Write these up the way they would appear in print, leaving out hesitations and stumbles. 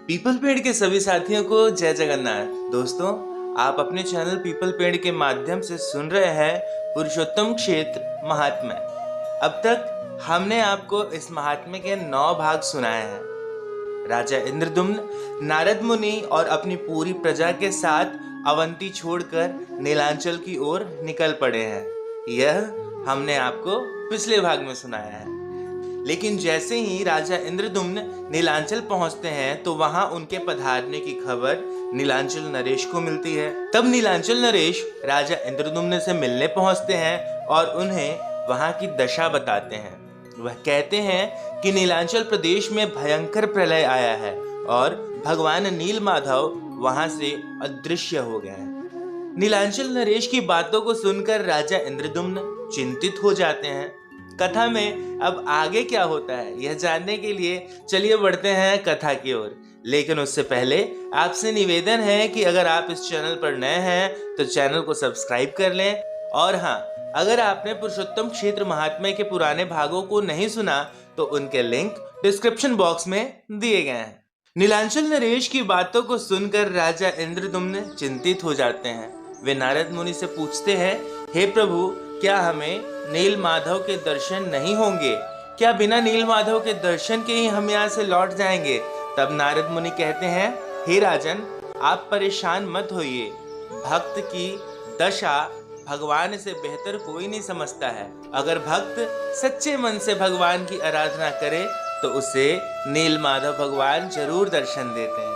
People पेड़ के सभी साथियों को जय जगन्नाथ। दोस्तों, आप अपने चैनल पीपल पेड़ के माध्यम से सुन रहे हैं पुरुषोत्तम क्षेत्र महात्म्य। अब तक हमने आपको इस महात्म्य के 9 भाग सुनाए हैं। राजा इंद्रदुम्न नारद मुनि और अपनी पूरी प्रजा के साथ अवंती छोड़कर नीलांचल की ओर निकल पड़े हैं। यह हमने आपको पिछले भाग में सुनाया है। लेकिन जैसे ही राजा इंद्रदुम्न नीलांचल पहुंचते हैं तो वहां उनके पधारने की खबर नीलांचल नरेश को मिलती है। तब नीलांचल नरेश राजा इंद्रदुम्न से मिलने पहुंचते हैं और उन्हें वहां की दशा बताते हैं। वह कहते हैं कि नीलांचल प्रदेश में भयंकर प्रलय आया है और भगवान नील माधव वहां से अदृश्य हो गए हैं। नीलांचल नरेश की बातों को सुनकर राजा इंद्रदुम्न चिंतित हो जाते हैं। कथा में अब आगे क्या होता है यह जानने के लिए चलिए बढ़ते हैं कथा की ओर। लेकिन उससे पहले आपसे निवेदन है कि अगर आप इस चैनल पर नए हैं तो चैनल को सब्सक्राइब कर लें। और हाँ, अगर आपने पुरुषोत्तम क्षेत्र महात्म्य के पुराने भागों को नहीं सुना तो उनके लिंक डिस्क्रिप्शन बॉक्स में दिए गए हैं। नीलांचल नरेश की बातों को सुनकर राजा इंद्रदुम्न चिंतित हो जाते हैं। वे नारद मुनि से पूछते हैं, हे प्रभु, क्या हमें नील माधव के दर्शन नहीं होंगे? क्या बिना नील माधव के दर्शन के ही हम यहाँ से लौट जाएंगे? तब नारद मुनि कहते हैं, हे राजन, आप परेशान मत होइए। भक्त की दशा भगवान से बेहतर कोई नहीं समझता है। अगर भक्त सच्चे मन से भगवान की आराधना करे तो उसे नील माधव भगवान जरूर दर्शन देते हैं।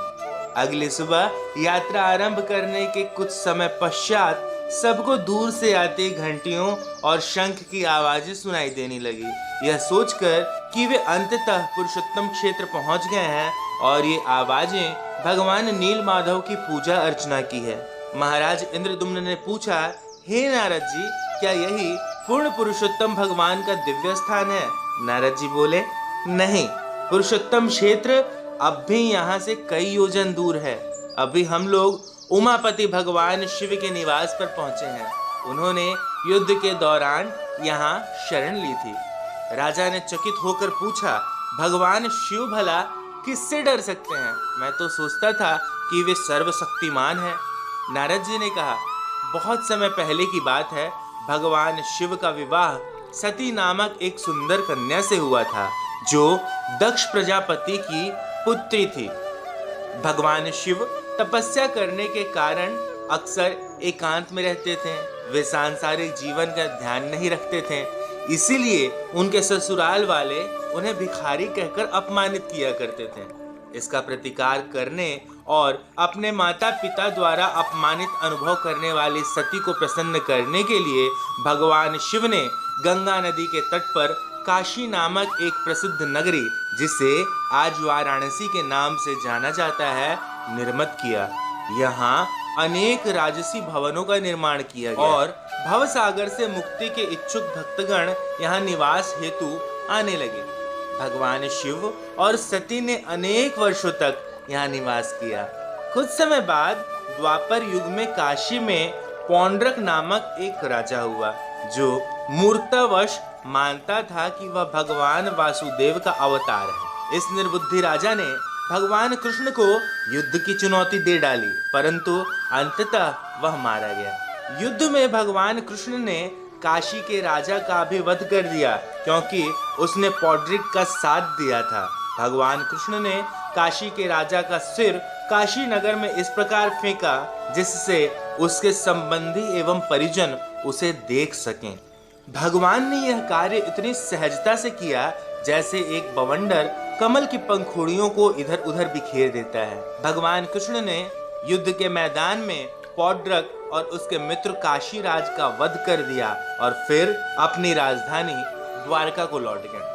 अगली सुबह यात्रा आरंभ करने के कुछ समय पश्चात सबको दूर से आती घंटियों और शंख की आवाजें सुनाई देने लगी। यह सोचकर कि वे अंततः पुरुषोत्तम क्षेत्र पहुंच गए हैं और ये आवाजें भगवान नील माधव की पूजा अर्चना की है। महाराज इंद्रदुम्न ने पूछा, हे नारद जी, क्या यही पूर्ण पुरुषोत्तम भगवान का दिव्य स्थान है? नारद जी बोले, नहीं, पुरुषोत्तम क्षेत्र अब भी यहाँ से कई योजन दूर है। अभी हम लोग उमापति भगवान शिव के निवास पर पहुंचे हैं। उन्होंने युद्ध के दौरान यहाँ शरण ली थी। राजा ने चकित होकर पूछा, भगवान शिव भला किससे डर सकते हैं? मैं तो सोचता था कि वे सर्वशक्तिमान हैं। नारद जी ने कहा, बहुत समय पहले की बात है। भगवान शिव का विवाह सती नामक एक सुंदर कन्या से हुआ था जो दक्ष प्रजापति की पुत्री थी। भगवान शिव तपस्या करने के कारण अक्सर एकांत में रहते थे। वे सांसारिक जीवन का ध्यान नहीं रखते थे, इसीलिए उनके ससुराल वाले उन्हें भिखारी कहकर अपमानित किया करते थे। इसका प्रतिकार करने और अपने माता पिता द्वारा अपमानित अनुभव करने वाली सती को प्रसन्न करने के लिए भगवान शिव ने गंगा नदी के तट पर काशी नामक एक प्रसिद्ध नगरी, जिसे आज वाराणसी के नाम से जाना जाता है, निर्मित किया। यहाँ अनेक राजसी भवनों का निर्माण किया गया और भवसागर से मुक्ति के इच्छुक भक्तगण यहाँ निवास हेतु आने लगे। भगवान शिव और सती ने अनेक वर्षों तक यहाँ निवास किया। कुछ समय बाद द्वापर युग में काशी में पौंड्रक नामक एक राजा हुआ जो मूर्खतावश मानता था कि वह भगवान वासुदेव का अवतार है। इस निर्बुद्धि राजा ने भगवान कृष्ण को युद्ध की चुनौती दे डाली, परंतु अंततः वह मारा गया। युद्ध में भगवान कृष्ण ने काशी के राजा का भी वध कर दिया क्योंकि उसने पौंड्रिक का साथ दिया था। भगवान कृष्ण ने काशी के राजा का सिर काशी नगर में इस प्रकार फेंका जिससे उसके संबंधी एवं परिजन उसे देख सकें। भगवान ने यह कार्य इतनी सहजता से किया जैसे एक बवंडर कमल की पंखुड़ियों को इधर उधर बिखेर देता है। भगवान कृष्ण ने युद्ध के मैदान में पौंड्रक और उसके मित्र काशीराज का वध कर दिया और फिर अपनी राजधानी द्वारका को लौट गए।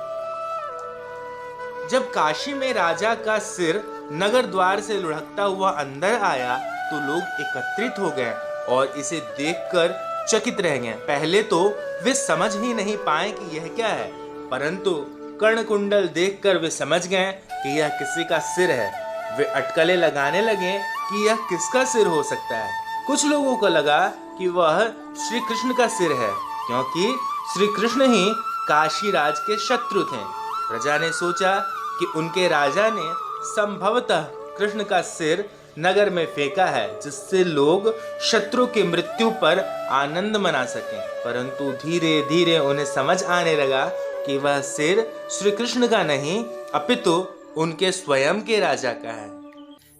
जब काशी में राजा का सिर नगर द्वार से लुढ़कता हुआ अंदर आया तो लोग एकत्रित हो गए और इसे देखकर चकित रह गए। पहले तो वे समझ ही नहीं पाए कि यह क्या है, परंतु कर्णकुंडल देखकर वे समझ गए कि यह किसी का सिर है। वे अटकलें लगाने लगे कि यह किसका सिर हो सकता है। कुछ लोगों को लगा कि वह श्री कृष्ण का सिर है क्योंकि श्री कृष्ण ही काशीराज के शत्रु थे। प्रजा ने सोचा कि उनके राजा ने संभवतः कृष्ण का सिर नगर में फेंका है, जिससे लोग शत्रु की मृत्यु पर आनंद मना सकें। परंतु धीरे धीरे उन्हें समझ आने लगा कि वह सिर श्री कृष्ण का नहीं अपितु उनके स्वयं के राजा का है।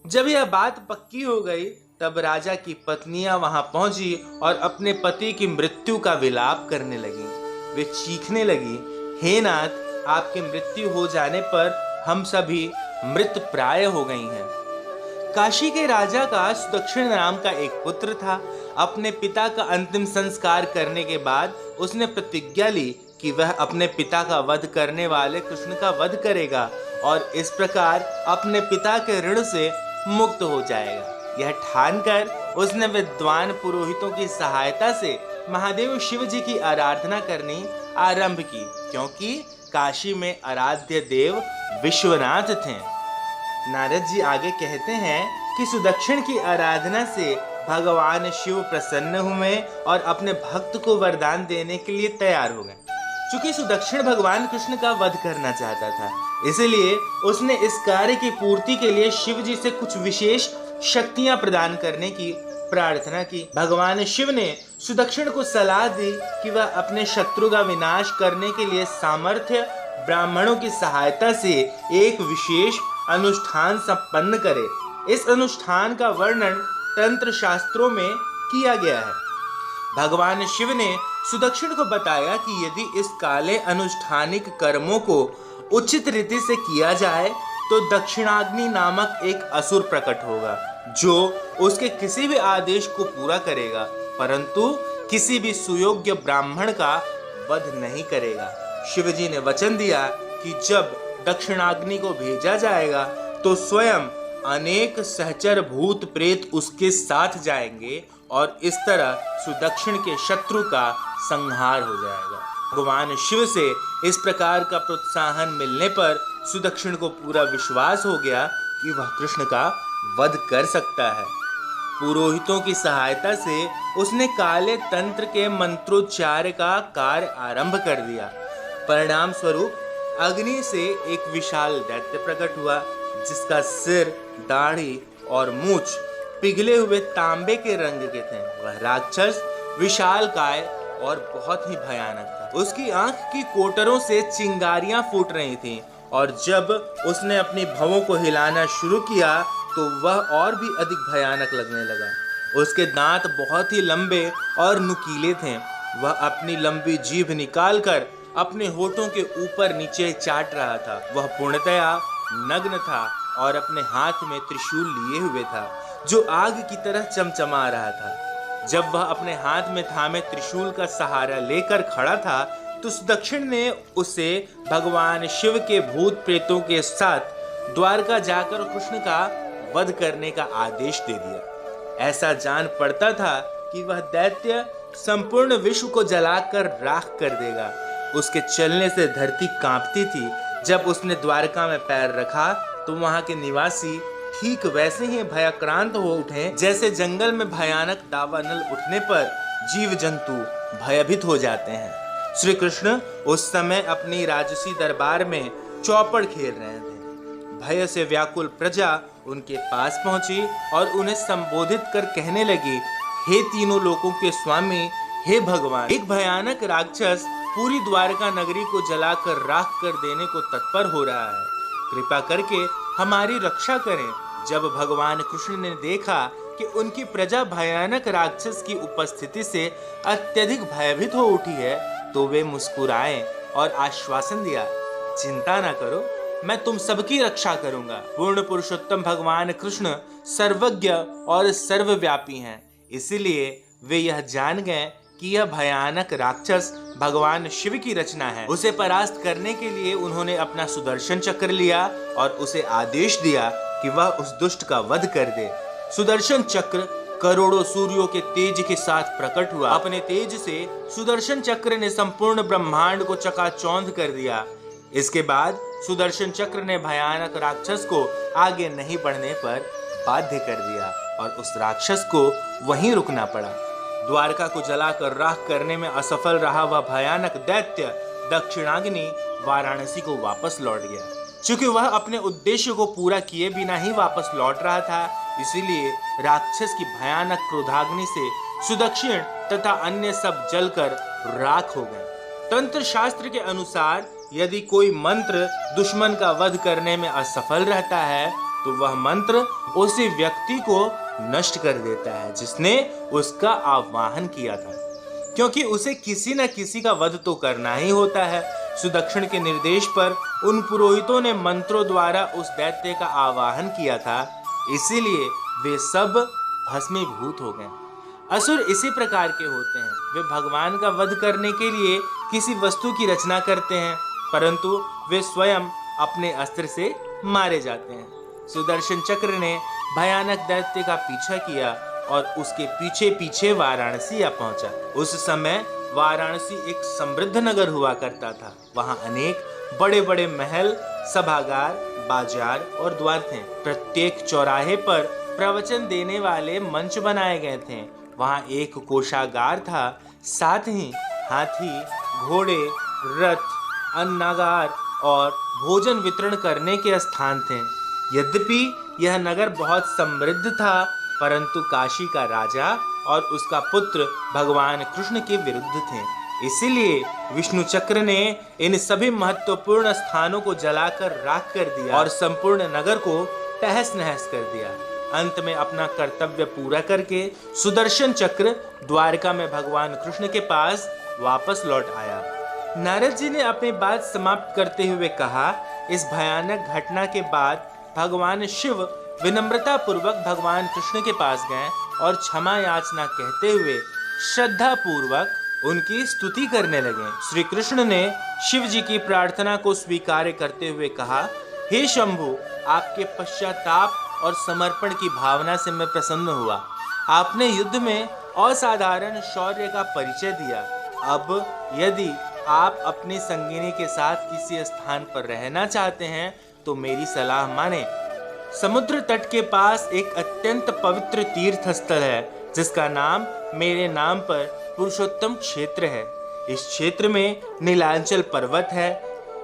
जब यह बात पक्की हो गई तब राजा की पत्नियां वहां पहुंची और अपने पति की मृत्यु का विलाप करने लगी। वे चीखने लगी, हे नाथ, आपकी मृत्यु हो जाने पर हम सभी मृत प्राय हो गई हैं। काशी के राजा का सुदक्षिण नाम का एक पुत्र था। अपने पिता का अंतिम संस्कार करने के बाद उसने प्रतिज्ञा ली कि वह अपने पिता का वध करने वाले कृष्ण का वध करेगा और इस प्रकार अपने पिता के ऋण से मुक्त हो जाएगा। यह ठानकर उसने विद्वान पुरोहितों की सहायता से महादेव शिव जी की आराधना करनी आरंभ की, क्योंकि काशी में आराध्य देव विश्वनाथ थे। नारद जी आगे कहते हैं कि सुदक्षिण की आराधना से भगवान शिव प्रसन्न हुए और अपने भक्त को वरदान देने के लिए तैयार हो गए। चूंकि सुदक्षिण भगवान कृष्ण का वध करना चाहता था, इसलिए उसने इस कार्य की पूर्ति के लिए शिव जी से कुछ विशेष शक्तियां प्रदान करने की प्रार्थना की। भगवान शिव ने सुदक्षिण को सलाह दी कि वह अपने शत्रु का विनाश करने के लिए सामर्थ्य ब्राह्मणों की सहायता से एक विशेष अनुष्ठान संपन्न करे। इस अनुष्ठान का वर्णन तंत्र शास्त्रों में किया गया है। भगवान शिव ने सुदक्षिण को बताया कि यदि इस काले अनुष्ठानिक कर्मों को उचित रीति से किया जाए तो दक्षिणाग्नि नामक एक असुर प्रकट होगा, जो उसके किसी भी आदेश को पूरा करेगा, परंतु किसी भी सुयोग्य ब्राह्मण का वध नहीं करेगा। शिवजी ने वचन दिया कि जब दक्षिणाग्नि को भेजा जाएगा तो स्वयं अनेक सहचर भूत प्रेत उसके साथ जाएंगे और इस तरह सुदक्षिण के शत्रु का संहार हो जाएगा। भगवान शिव से इस प्रकार का प्रोत्साहन मिलने पर सुदक्षिण को पूरा विश्वास हो गया कि वह कृष्ण का वध कर सकता है। पुरोहितों की सहायता से उसने काले तंत्र के मंत्रोच्चार का कार्य आरंभ कर दिया। परिणाम स्वरूप अग्नि से एक विशाल दैत्य प्रकट हुआ, जिसका सिर, दाढ़ी और मूछ पिघले हुए तांबे के रंग के थे। वह राक्षस विशालकाय और बहुत ही भयानक था। उसकी आंख की कोटरों से चिंगारियां फूट रही थीं और जब उसने अपनी भवों को हिलाना शुरू किया तो वह और भी अधिक भयानक लगने लगा। उसके दांत बहुत ही लंबे और नुकीले थे। वह अपनी लंबी जीभ निकालकर अपने होठों के ऊपर नीचे चाट रहा था। वह पूर्णतया नग्न था और अपने हाथ में त्रिशूल लिए हुए था, जो आग की तरह चमचमा रहा था। जब वह अपने हाथ में थामे त्रिशूल का सहारा लेकर खड़ा था तो सुदक्षिण ने उसे भगवान शिव के भूत प्रेतों के साथ द्वारका जाकर कृष्ण का वध करने का आदेश दे दिया। ऐसा जान पड़ता था कि वह दैत्य संपूर्ण विश्व को जलाकर राख कर देगा। उसके चलने से धरती कांपती थी। जब उसने द्वारका में पैर रखा तो वहां के निवासी ठीक वैसे ही भयाक्रांत हो उठे जैसे जंगल में भयानक दावानल उठने पर जीव जंतु भयभीत हो जाते हैं। श्री कृष्ण उस समय अपनी राजसी दरबार में चौपड़ खेल रहे थे। भय से व्याकुल प्रजा उनके पास पहुंची और उन्हें संबोधित कर कहने लगी, हे तीनों लोकों के स्वामी, हे भगवान, एक भयानक राक्षस पूरी द्वारका नगरी को जलाकर राख कर देने को तत्पर हो रहा है। कृपा करके हमारी रक्षा करें। जब भगवान कृष्ण ने देखा कि उनकी प्रजा भयानक राक्षस की उपस्थिति से अत्यधिक भयभीत हो उठी है तो वे मुस्कुराए और आश्वासन दिया, चिंता न करो, मैं तुम सबकी रक्षा करूंगा। पूर्ण पुरुषोत्तम भगवान कृष्ण सर्वज्ञ और सर्वव्यापी हैं, इसलिए वे यह जान गए कि यह भयानक राक्षस भगवान शिव की रचना है। उसे परास्त करने के लिए उन्होंने अपना सुदर्शन चक्र लिया और उसे आदेश दिया कि वह उस दुष्ट का वध कर दे। सुदर्शन चक्र करोड़ों सूर्यों के तेज के साथ प्रकट हुआ। अपने तेज से सुदर्शन चक्र ने संपूर्ण ब्रह्मांड को चकाचौंध कर दिया। इसके बाद सुदर्शन चक्र ने भयानक राक्षस को आगे नहीं बढ़ने पर बाध्य कर दिया और उस राक्षस को वहीं रुकना पड़ा। द्वारका को जलाकर राख करने में असफल रहा वह भयानक दैत्य दक्षिणाग्नि वाराणसी को वापस लौट गया। चूंकि वह अपने उद्देश्य को पूरा किए बिना ही वापस लौट रहा था, इसीलिए राक्षस की भयानक क्रोधाग्नि से सुदक्षिण तथा अन्य सब जलकर राख हो गए। तंत्र शास्त्र के अनुसार यदि कोई मंत्र दुश्मन का वध करने में असफल रहता है तो वह मंत्र उसी व्यक्ति को नष्ट कर देता है जिसने उसका आह्वान किया था, क्योंकि उसे किसी न किसी का वध तो करना ही होता है। सुदक्षिण के निर्देश पर उन पुरोहितों ने मंत्रों द्वारा उस दैत्य का आवाहन किया था, इसीलिए वे सब भस्मीभूत हो गए। असुर इसी प्रकार के होते हैं, वे भगवान का वध करने के लिए किसी वस्तु की रचना करते हैं, परंतु वे स्वयं अपने अस्त्र से मारे जाते हैं। सुदर्शन चक्र ने भयानक दैत्य का पीछा किया और उसके पीछे पीछे वाराणसी आ पहुंचा। उस समय वाराणसी एक समृद्ध नगर हुआ करता था। वहां अनेक बड़े बड़े महल, सभागार, बाजार और द्वार थे। प्रत्येक चौराहे पर प्रवचन देने वाले मंच बनाए गए थे। वहां एक कोषागार था, साथ ही हाथी, घोड़े, रथ, अन्नागार और भोजन वितरण करने के स्थान थे। यद्यपि यह नगर बहुत समृद्ध था, परंतु काशी का राजा और उसका पुत्र भगवान कृष्ण के विरुद्ध थे। इसीलिए विष्णु चक्र ने इन सभी महत्वपूर्ण स्थानों को जलाकर राख कर दिया और संपूर्ण नगर को तहस नहस कर दिया। अंत में अपना कर्तव्य पूरा करके सुदर्शन चक्र द्वारका में भगवान कृष्ण के पास वापस लौट आया। नारद जी ने अपनी बात समाप्त करते हुए कहा, इस भयानक घटना के बाद भगवान शिव विनम्रता पूर्वक भगवान कृष्ण के पास गए और क्षमा याचना कहते हुए श्रद्धा पूर्वक उनकी स्तुति करने लगे। श्री कृष्ण ने शिव जी की प्रार्थना को स्वीकार करते हुए कहा, हे शंभु, आपके पश्चाताप और समर्पण की भावना से मैं प्रसन्न हुआ। आपने युद्ध में असाधारण शौर्य का परिचय दिया। अब यदि आप अपनी संगिनी के साथ किसी स्थान पर रहना चाहते हैं तो मेरी सलाह माने। समुद्र तट के पास एक अत्यंत पवित्र तीर्थ स्थल है जिसका नाम मेरे नाम पर पुरुषोत्तम क्षेत्र है। इस क्षेत्र में नीलांचल पर्वत है।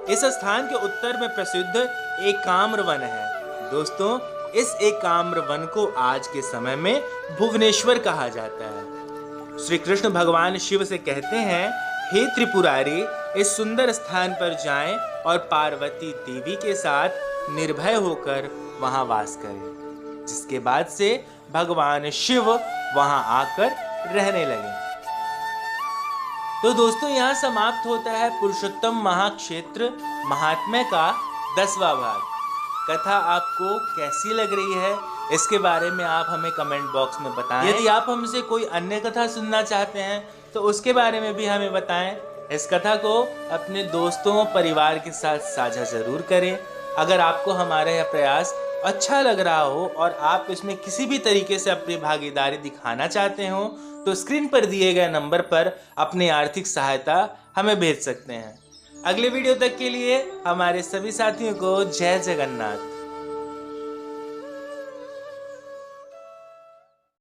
इस स्थान के उत्तर में प्रसिद्ध एकाम्र वन है। दोस्तों, इस एकाम्र वन को आज के समय में भुवनेश्वर कहा जाता है। श्री कृष्ण भगवान शिव से कहते हैं, हे त्रिपुरारी, इस सुंदर स्थान पर जाएं और पार्वती देवी के साथ निर्भय होकर वहां वास करें। जिसके बाद से भगवान शिव वहां आकर रहने लगे। तो दोस्तों, यहाँ समाप्त होता है पुरुषोत्तम महाक्षेत्र महात्म्य का 10वां भाग। कथा आपको कैसी लग रही है, इसके बारे में आप हमें कमेंट बॉक्स में बताएं। यदि आप हमसे कोई अन्य कथा सुनना चाहते हैं तो उसके बारे में भी हमें बताएं। इस कथा को अपने दोस्तों परिवार के साथ साझा जरूर करें। अगर आपको हमारा यह प्रयास अच्छा लग रहा हो और आप इसमें किसी भी तरीके से अपनी भागीदारी दिखाना चाहते हो तो स्क्रीन पर दिए गए नंबर पर अपनी आर्थिक सहायता हमें भेज सकते हैं। अगले वीडियो तक के लिए हमारे सभी साथियों को जय जगन्नाथ।